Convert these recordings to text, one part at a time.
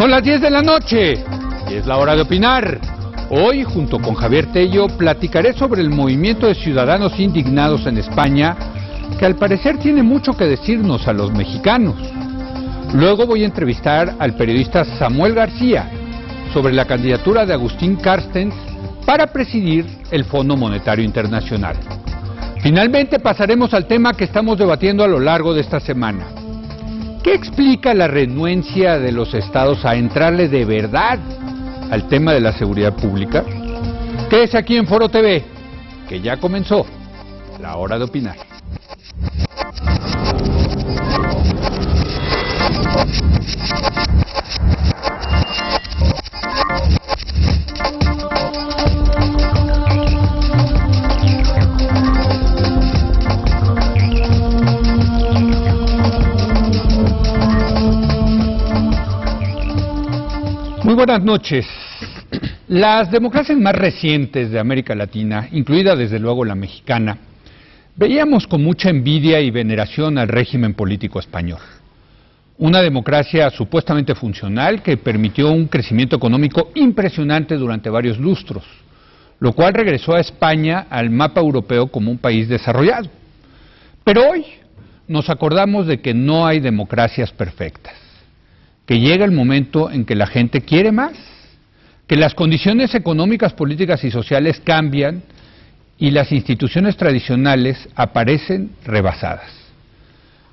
Son las 10 de la noche y es la hora de opinar. Hoy, junto con Javier Tello, platicaré sobre el movimiento de ciudadanos indignados en España, que al parecer tiene mucho que decirnos a los mexicanos. Luego voy a entrevistar al periodista Samuel García sobre la candidatura de Agustín Carstens para presidir el Fondo Monetario Internacional. Finalmente pasaremos al tema que estamos debatiendo a lo largo de esta semana. ¿Qué explica la renuencia de los estados a entrarle de verdad al tema de la seguridad pública? Quédese aquí en Foro TV, que ya comenzó la hora de opinar. Muy buenas noches. Las democracias más recientes de América Latina, incluida desde luego la mexicana, veíamos con mucha envidia y veneración al régimen político español. Una democracia supuestamente funcional que permitió un crecimiento económico impresionante durante varios lustros, lo cual regresó a España al mapa europeo como un país desarrollado. Pero hoy nos acordamos de que no hay democracias perfectas, que llega el momento en que la gente quiere más, que las condiciones económicas, políticas y sociales cambian y las instituciones tradicionales aparecen rebasadas.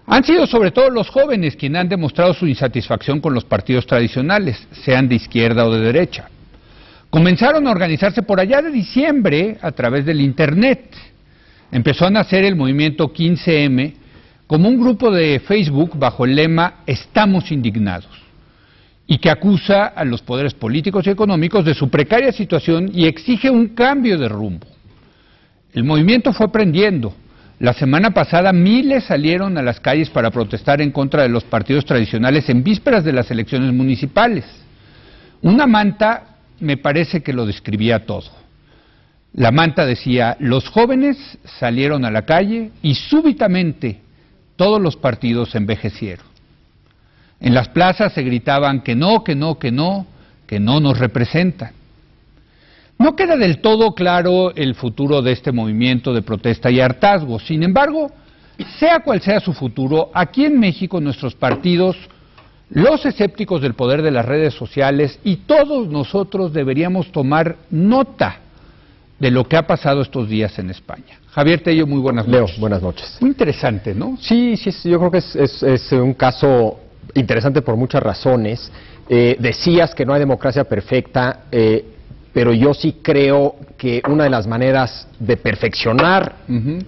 Han sido sobre todo los jóvenes quienes han demostrado su insatisfacción con los partidos tradicionales, sean de izquierda o de derecha. Comenzaron a organizarse por allá de diciembre a través del Internet. Empezó a nacer el movimiento 15M como un grupo de Facebook bajo el lema "Estamos indignados", y que acusa a los poderes políticos y económicos de su precaria situación y exige un cambio de rumbo. El movimiento fue prendiendo. La semana pasada miles salieron a las calles para protestar en contra de los partidos tradicionales en vísperas de las elecciones municipales. Una manta me parece que lo describía todo. La manta decía: los jóvenes salieron a la calle y súbitamente todos los partidos envejecieron. En las plazas se gritaban que no, que no, que no, que no nos representan. No queda del todo claro el futuro de este movimiento de protesta y hartazgo. Sin embargo, sea cual sea su futuro, aquí en México nuestros partidos, los escépticos del poder de las redes sociales y todos nosotros deberíamos tomar nota de lo que ha pasado estos días en España. Javier Tello, muy buenas noches. Leo, buenas noches. Muy interesante, ¿no? Sí, yo creo que es un caso interesante por muchas razones. Decías que no hay democracia perfecta, pero yo sí creo que una de las maneras de perfeccionar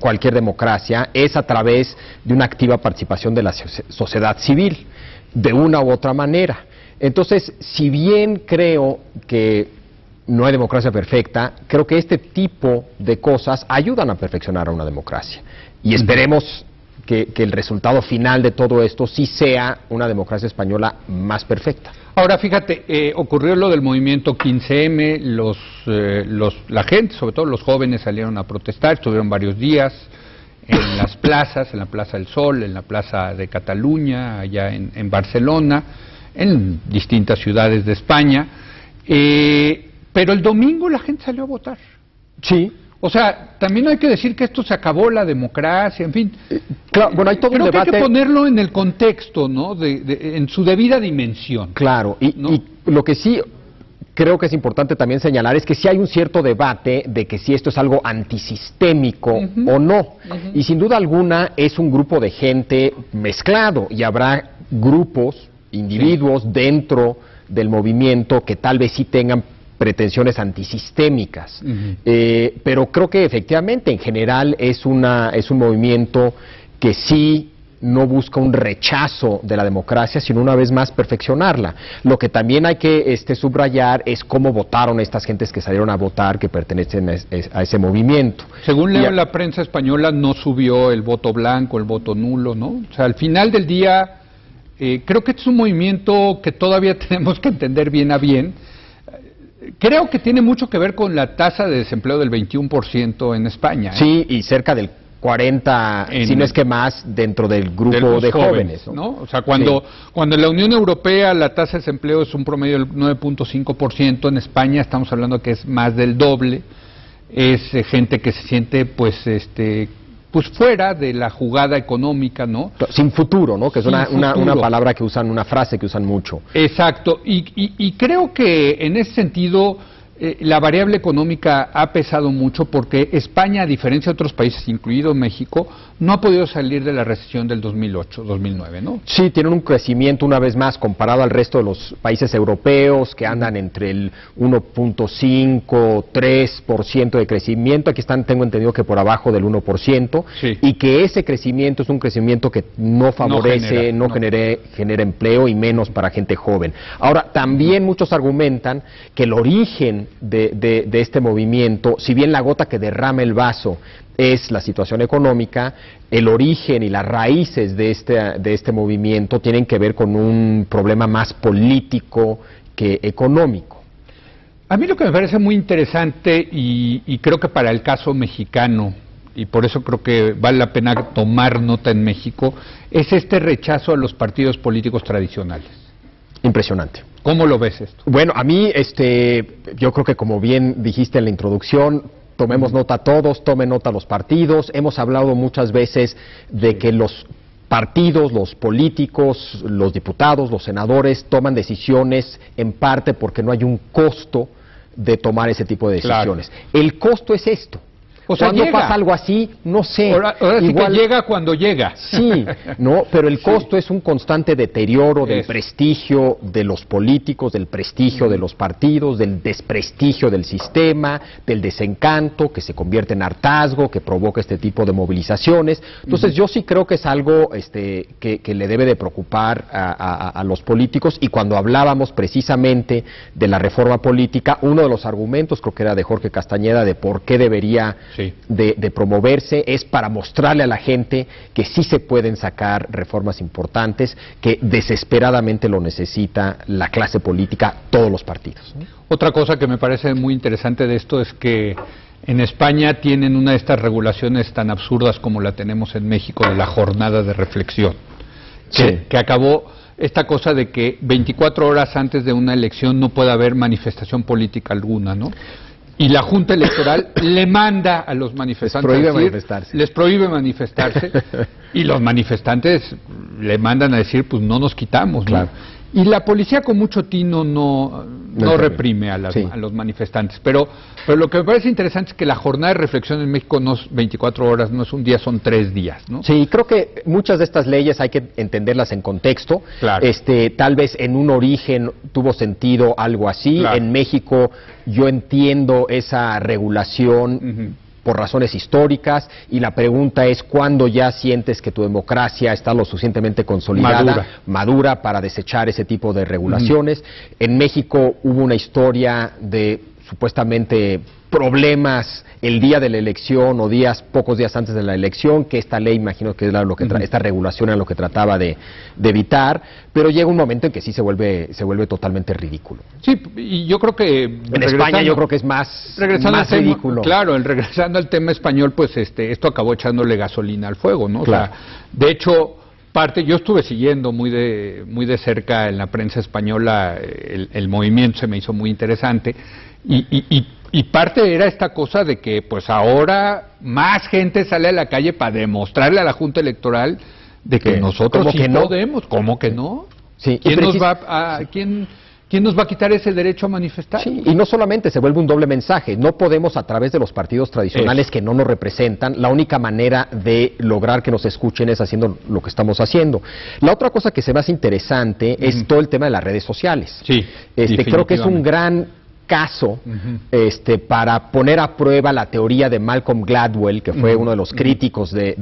cualquier democracia es a través de una activa participación de la sociedad civil, de una u otra manera. Entonces, si bien creo que no hay democracia perfecta, creo que este tipo de cosas ayudan a perfeccionar a una democracia. Y esperemos que el resultado final de todo esto sí sea una democracia española más perfecta. Ahora, fíjate, ocurrió lo del movimiento 15M, la gente, sobre todo los jóvenes, salieron a protestar, estuvieron varios días en las plazas, en la Plaza del Sol, en la Plaza de Cataluña, allá en Barcelona, en distintas ciudades de España, pero el domingo la gente salió a votar. Sí. O sea, también hay que decir que esto se acabó la democracia, en fin. Claro, bueno, hay todo un debate. Creo que hay que ponerlo en el contexto, ¿no? En su debida dimensión. Claro, ¿no? y lo que sí creo que es importante también señalar es que sí hay un cierto debate de que si esto es algo antisistémico o no. Y sin duda alguna es un grupo de gente mezclado y habrá grupos, individuos dentro del movimiento que tal vez sí tengan pretensiones antisistémicas, pero creo que efectivamente en general es un movimiento que sí no busca un rechazo de la democracia, sino una vez más perfeccionarla. Lo que también hay que subrayar es cómo votaron estas gentes que salieron a votar, que pertenecen a ese movimiento. Según leo en la prensa española, no subió el voto blanco, el voto nulo, ¿no? O sea, al final del día, creo que este es un movimiento que todavía tenemos que entender bien a bien. Creo que tiene mucho que ver con la tasa de desempleo del 21% en España. Sí, y cerca del 40, si no es que más, dentro del grupo de jóvenes, ¿no? O sea, cuando en la Unión Europea la tasa de desempleo es un promedio del 9.5%, en España estamos hablando que es más del doble. Es gente que se siente, pues fuera de la jugada económica, ¿no? Sin futuro, ¿no? Que es una palabra que usan, una frase que usan mucho. Exacto, y creo que en ese sentido la variable económica ha pesado mucho porque España, a diferencia de otros países, incluido México, no ha podido salir de la recesión del 2008-2009, ¿no? Sí, tienen un crecimiento una vez más comparado al resto de los países europeos que andan entre el 1.5-3% de crecimiento. Aquí están, tengo entendido que por abajo del 1%, sí. Y que ese crecimiento es un crecimiento que no favorece, genera empleo y menos para gente joven. Ahora, también muchos argumentan que el origen de este movimiento, si bien la gota que derrama el vaso es la situación económica, el origen y las raíces de este movimiento tienen que ver con un problema más político que económico. A mí lo que me parece muy interesante y creo que para el caso mexicano, y por eso creo que vale la pena tomar nota en México, es este rechazo a los partidos políticos tradicionales. Impresionante. ¿Cómo lo ves esto? Bueno, a mí, yo creo que como bien dijiste en la introducción, tomemos nota todos, tomen nota los partidos. Hemos hablado muchas veces de que los partidos, los políticos, los diputados, los senadores toman decisiones en parte porque no hay un costo de tomar ese tipo de decisiones. Claro. El costo es esto. O sea, cuando pasa algo así, no sé. Ahora sí que llega cuando llega. Sí, no, pero el costo es un constante deterioro del prestigio de los políticos, del prestigio de los partidos, del desprestigio del sistema, del desencanto que se convierte en hartazgo, que provoca este tipo de movilizaciones. Entonces, yo sí creo que es algo que le debe de preocupar a los políticos. Y cuando hablábamos precisamente de la reforma política, uno de los argumentos, creo que era de Jorge Castañeda, de por qué debería de promoverse, es para mostrarle a la gente que sí se pueden sacar reformas importantes, que desesperadamente lo necesita la clase política, todos los partidos. Otra cosa que me parece muy interesante de esto es que en España tienen una de estas regulaciones tan absurdas como la tenemos en México de la jornada de reflexión, que acabó esta cosa de que 24 horas antes de una elección no puede haber manifestación política alguna, ¿no? Y la Junta Electoral le manda a los manifestantes les prohíbe manifestarse y los manifestantes le mandan a decir, pues no nos quitamos, claro. ¿No? Y la policía con mucho tino no reprime a los manifestantes. Pero lo que me parece interesante es que la jornada de reflexión en México no es 24 horas, no es un día, son 3 días, ¿no? Sí, creo que muchas de estas leyes hay que entenderlas en contexto. Claro. Tal vez en un origen tuvo sentido algo así. Claro. En México yo entiendo esa regulación por razones históricas, y la pregunta es cuándo ya sientes que tu democracia está lo suficientemente consolidada, madura para desechar ese tipo de regulaciones. En México hubo una historia de supuestamente problemas el día de la elección o pocos días antes de la elección, que esta ley, imagino que era lo que esta regulación era lo que trataba de evitar, pero llega un momento en que sí se vuelve totalmente ridículo. Sí, y yo creo que en España yo creo que es más ridículo. Claro, regresando al tema español, pues esto acabó echándole gasolina al fuego, ¿no? Claro. O sea, de hecho, yo estuve siguiendo muy de cerca en la prensa española el movimiento, se me hizo muy interesante, y parte era esta cosa de que pues ahora más gente sale a la calle para demostrarle a la Junta Electoral de que nosotros sí podemos. ¿Cómo que no? Sí. ¿Quién nos va a quitar ese derecho a manifestar? Sí, y no solamente se vuelve un doble mensaje, no podemos a través de los partidos tradicionales que no nos representan, la única manera de lograr que nos escuchen es haciendo lo que estamos haciendo. La otra cosa que se me hace interesante es todo el tema de las redes sociales. Sí, creo que es un gran caso para poner a prueba la teoría de Malcolm Gladwell, que fue uno de los críticos de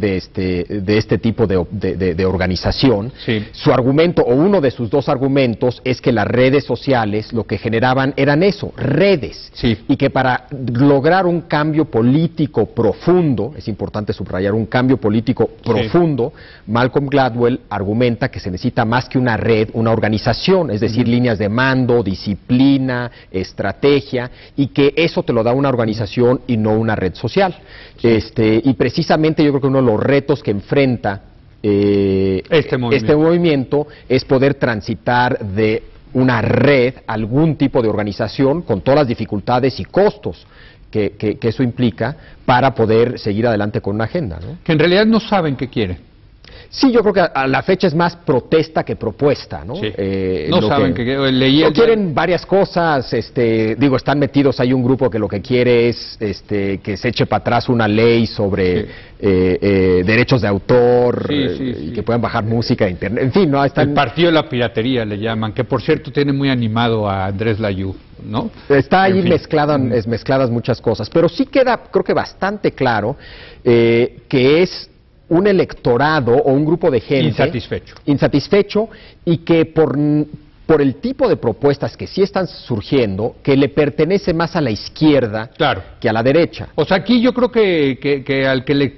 este tipo de organización. Sí. Su argumento, o uno de sus dos argumentos, es que las redes sociales lo que generaban eran eso, redes. Sí. Y que para lograr un cambio político profundo, es importante subrayar, un cambio político profundo, Malcolm Gladwell argumenta que se necesita más que una red, una organización, es decir, líneas de mando, disciplina, estrategia, estrategia, y que eso te lo da una organización y no una red social. Y precisamente yo creo que uno de los retos que enfrenta este movimiento es poder transitar de una red a algún tipo de organización con todas las dificultades y costos que eso implica para poder seguir adelante con una agenda, ¿no? Que en realidad no saben qué quieren. Sí, yo creo que a la fecha es más protesta que propuesta, ¿no? Sí. No saben que leí quieren varias cosas, están metidos, hay un grupo que lo que quiere es que se eche para atrás una ley sobre derechos de autor, y que puedan bajar música de internet, en fin, ¿no? El partido de la piratería le llaman, que por cierto tiene muy animado a Andrés Layú, ¿no? Está ahí mezcladas muchas cosas, pero sí queda, creo que bastante claro, que es un electorado o un grupo de gente insatisfecho y que por el tipo de propuestas que sí están surgiendo, que le pertenece más a la izquierda que a la derecha. O sea, aquí yo creo que al que le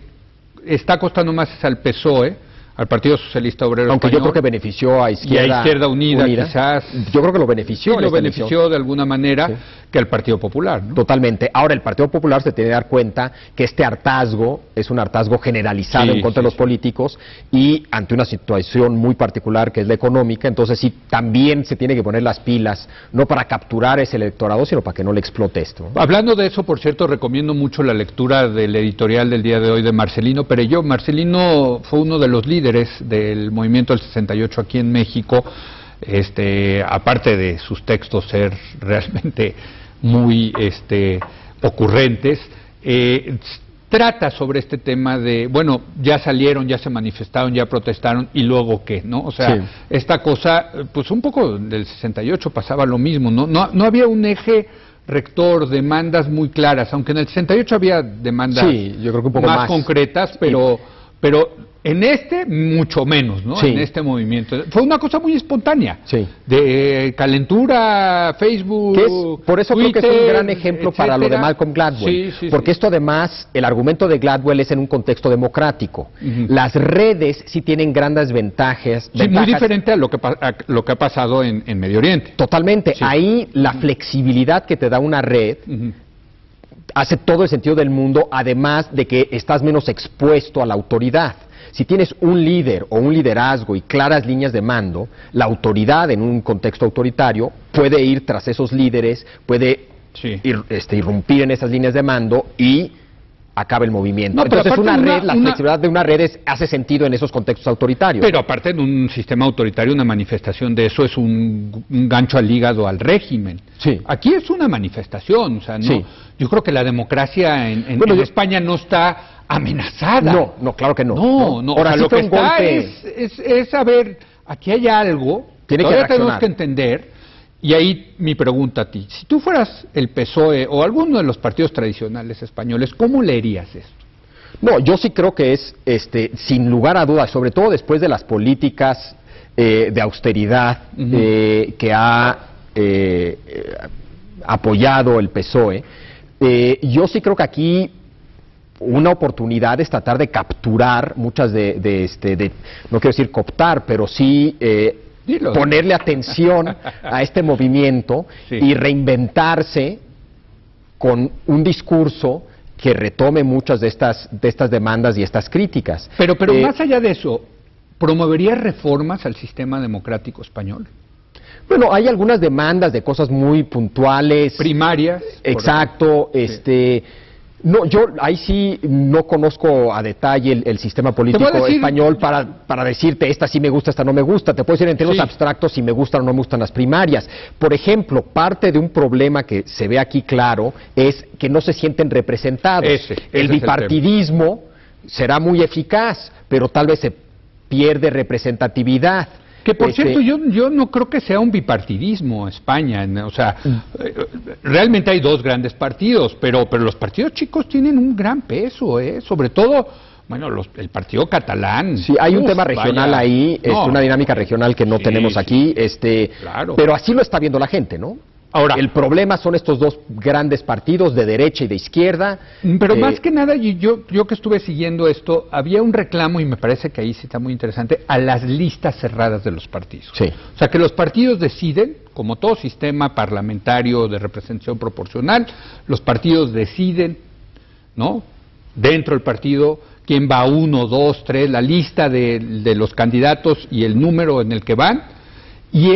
está costando más es al PSOE, al Partido Socialista Obrero Aunque Español, yo creo que benefició a Izquierda Unida, quizás. Yo creo que lo benefició. Sí, lo benefició de alguna manera que al Partido Popular, ¿no? Totalmente. Ahora, el Partido Popular se tiene que dar cuenta que este hartazgo es un hartazgo generalizado en contra de los políticos, y ante una situación muy particular que es la económica, entonces sí, también se tiene que poner las pilas, no para capturar ese electorado, sino para que no le explote esto, ¿no? Hablando de eso, por cierto, recomiendo mucho la lectura del editorial del día de hoy de Marcelino Perelló. Marcelino fue uno de los líderes del movimiento del 68 aquí en México, aparte de sus textos ser realmente muy ocurrentes, trata sobre este tema de, bueno, ya salieron, ya se manifestaron, ya protestaron, y luego qué, ¿no? O sea, esta cosa, pues un poco del 68 pasaba lo mismo, ¿no? No había un eje rector, demandas muy claras, aunque en el 68 había demandas yo creo que un poco más concretas, pero en mucho menos, ¿no? En este movimiento. Fue una cosa muy espontánea. De calentura, Facebook, por eso Twitter, creo que es un gran ejemplo para lo de Malcolm Gladwell. Porque esto además, el argumento de Gladwell es en un contexto democrático. Las redes sí tienen grandes ventajas. Muy diferente a lo que ha pasado en Medio Oriente. Totalmente. Ahí la flexibilidad que te da una red hace todo el sentido del mundo, además de que estás menos expuesto a la autoridad. Si tienes un líder o un liderazgo y claras líneas de mando, la autoridad en un contexto autoritario puede ir tras esos líderes, puede irrumpir en esas líneas de mando y acaba el movimiento. Entonces la flexibilidad de una red hace sentido en esos contextos autoritarios. Pero aparte, en un sistema autoritario, una manifestación de eso es un gancho al hígado al régimen. Aquí es una manifestación, o sea, no. Yo creo que la democracia en España no está amenazada. No, claro que no. No. Ahora, lo que está es saber, aquí hay algo, todavía tenemos que entender. Y ahí mi pregunta a ti, si tú fueras el PSOE o alguno de los partidos tradicionales españoles, ¿cómo leerías esto? No, yo sí creo que es, sin lugar a dudas, sobre todo después de las políticas de austeridad que ha apoyado el PSOE, yo sí creo que aquí una oportunidad es tratar de capturar muchas no quiero decir cooptar, pero sí ponerle atención a este movimiento y reinventarse con un discurso que retome muchas de estas demandas y estas críticas. Pero más allá de eso, ¿promovería reformas al sistema democrático español? Bueno, hay algunas demandas de cosas muy puntuales. Primarias. Exacto, No, yo ahí sí no conozco a detalle el sistema político español para decirte esta sí me gusta, esta no me gusta. Te puedo decir en términos abstractos si me gustan o no me gustan las primarias. Por ejemplo, parte de un problema que se ve aquí claro es que no se sienten representados. El bipartidismo será muy eficaz, pero tal vez se pierde representatividad. Que por cierto, yo no creo que sea un bipartidismo España, o sea, realmente hay dos grandes partidos, pero los partidos chicos tienen un gran peso, sobre todo, bueno, el partido catalán. Sí, hay un tema regional ahí, una dinámica regional que no tenemos aquí, pero así lo está viendo la gente, ¿no? Ahora, el problema son estos dos grandes partidos de derecha y de izquierda. Pero más que nada, yo que estuve siguiendo esto, había un reclamo, y me parece que ahí sí está muy interesante, a las listas cerradas de los partidos. O sea, que los partidos deciden como todo sistema parlamentario de representación proporcional, los partidos deciden, ¿no?, dentro del partido, quién va 1, 2, 3, la lista de los candidatos y el número en el que van, y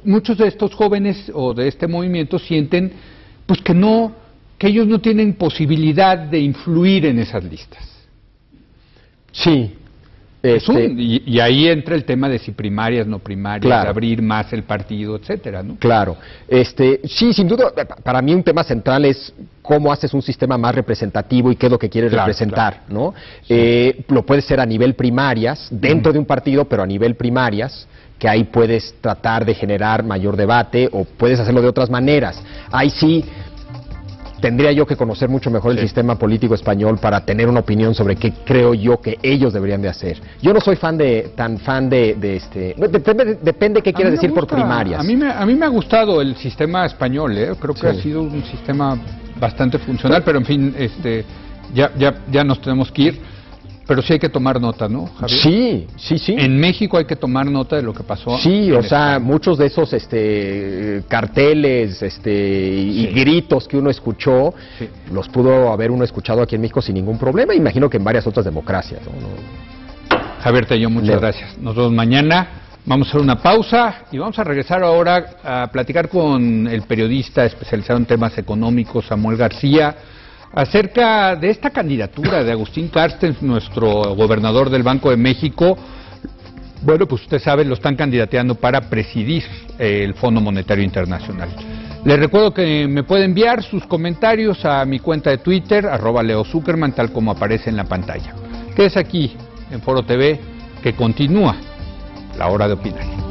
muchos de estos jóvenes o de este movimiento sienten pues que ellos no tienen posibilidad de influir en esas listas. Sí. Y ahí entra el tema de si primarias, no primarias, claro, de abrir más el partido, etcétera, ¿no? Claro. Sí, sin duda, para mí un tema central es cómo haces un sistema más representativo y qué es lo que quieres representar, claro, ¿no? Sí. Lo puede ser a nivel primarias, dentro de un partido, pero a nivel primarias, que ahí puedes tratar de generar mayor debate, o puedes hacerlo de otras maneras. Ahí sí tendría yo que conocer mucho mejor el sistema político español para tener una opinión sobre qué creo yo que ellos deberían de hacer. Yo no soy tan fan de depende qué quieres decir por primarias. A mí me ha gustado el sistema español, creo que ha sido un sistema bastante funcional, pero en fin, ya nos tenemos que ir. Pero sí hay que tomar nota, ¿no, Javier? Sí. En México hay que tomar nota de lo que pasó. Sí, o sea, muchos de esos carteles y gritos que uno escuchó, los pudo haber uno escuchado aquí en México sin ningún problema. Imagino que en varias otras democracias, ¿no? Javier Tello, muchas gracias. Nos vemos mañana. Vamos a hacer una pausa y vamos a regresar ahora a platicar con el periodista especializado en temas económicos, Samuel García, acerca de esta candidatura de Agustín Carstens, nuestro gobernador del Banco de México. Bueno, pues usted sabe, lo están candidateando para presidir el Fondo Monetario Internacional. Les recuerdo que me puede enviar sus comentarios a mi cuenta de Twitter, @LeoZuckerman, tal como aparece en la pantalla. Quédese aquí en Foro TV, que continúa la hora de opinar.